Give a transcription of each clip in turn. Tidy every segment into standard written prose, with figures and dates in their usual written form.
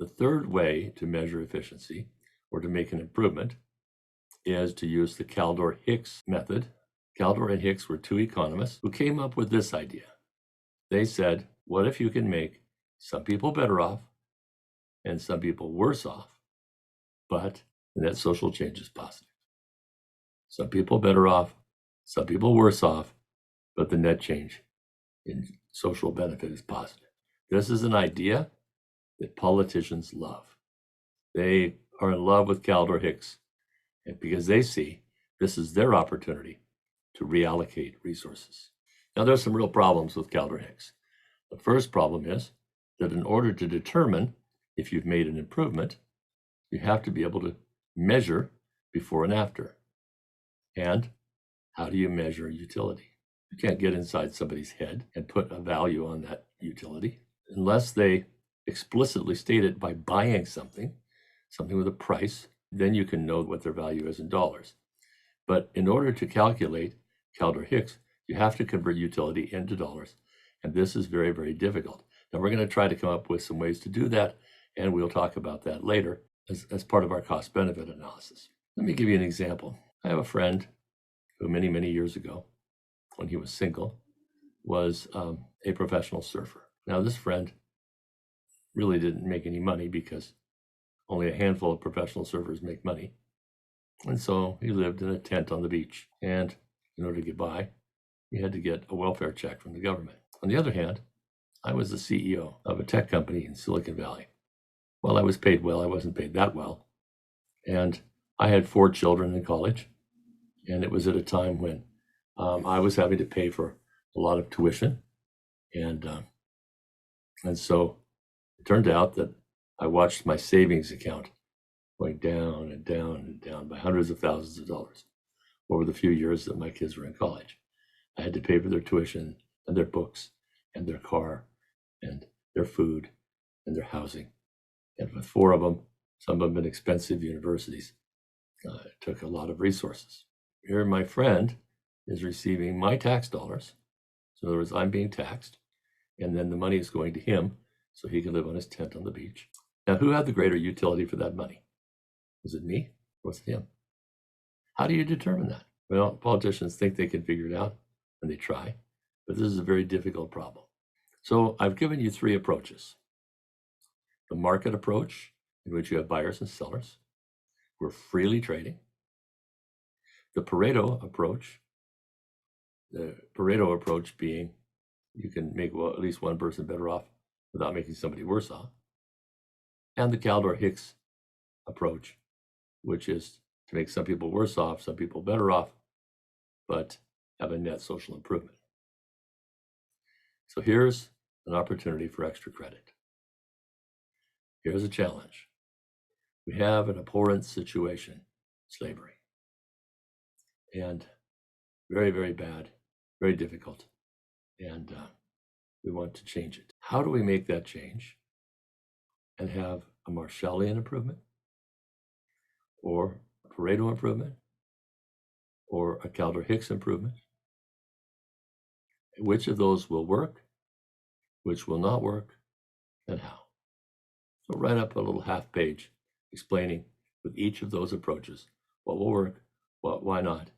The third way to measure efficiency or to make an improvement is to use the Kaldor-Hicks method. Kaldor and Hicks were two economists who came up with this idea. They said, what if you can make some people better off and some people worse off, but the net social change is positive? Some people better off, some people worse off, but the net change in social benefit is positive. This is an idea that politicians love. They are in love with Kaldor-Hicks because they see this is their opportunity to reallocate resources. Now, there's some real problems with Kaldor-Hicks. The first problem is that in order to determine if you've made an improvement, you have to be able to measure before and after. And how do you measure utility? You can't get inside somebody's head and put a value on that utility unless they explicitly state it by buying something with a price. Then you can know what their value is in dollars. But in order to calculate Kaldor-Hicks, you have to convert utility into dollars. And this is very, very difficult. Now, we're going to try to come up with some ways to do that, and we'll talk about that later as part of our cost-benefit analysis. Let me give you an example. I have a friend who many, many years ago, when he was single, was a professional surfer. Now, this friend really didn't make any money because only a handful of professional surfers make money. And so he lived in a tent on the beach. And in order to get by, he had to get a welfare check from the government. On the other hand, I was the CEO of a tech company in Silicon Valley. Well, I was paid well. I wasn't paid that well. And I had 4 children in college. And it was at a time when I was having to pay for a lot of tuition. And so it turned out that I watched my savings account going down and down and down by hundreds of thousands of dollars over the few years that my kids were in college. I had to pay for their tuition and their books and their car and their food and their housing. And with 4 of them, some of them in expensive universities, it took a lot of resources. Here, my friend is receiving my tax dollars. So in other words, I'm being taxed, and then the money is going to him so he can live on his tent on the beach. Now, who had the greater utility for that money? Was it me or was it him? How do you determine that? Well, politicians think they can figure it out, and they try, but this is a very difficult problem. So I've given you 3 approaches. The market approach, in which you have buyers and sellers. We're freely trading. The Pareto approach being you can make at least one person better off without making somebody worse off. And the Kaldor-Hicks approach, which is to make some people worse off, some people better off, but have a net social improvement. So here's an opportunity for extra credit. Here's a challenge. We have an abhorrent situation, slavery. And very, very bad, very difficult. And we want to change it. How do we make that change and have a Marshallian improvement or a Pareto improvement or a Kaldor-Hicks improvement? Which of those will work? Which will not work? And how? So write up a little half page explaining with each of those approaches what will work, why not,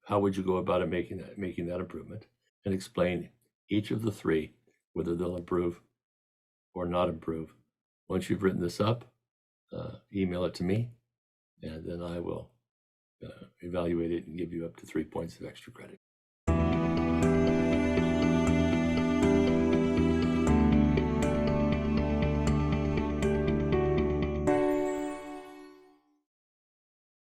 how would you go about it making that improvement, and explain each of the 3, whether they'll improve or not improve. Once you've written this up, email it to me, and then I will evaluate it and give you up to 3 points of extra credit.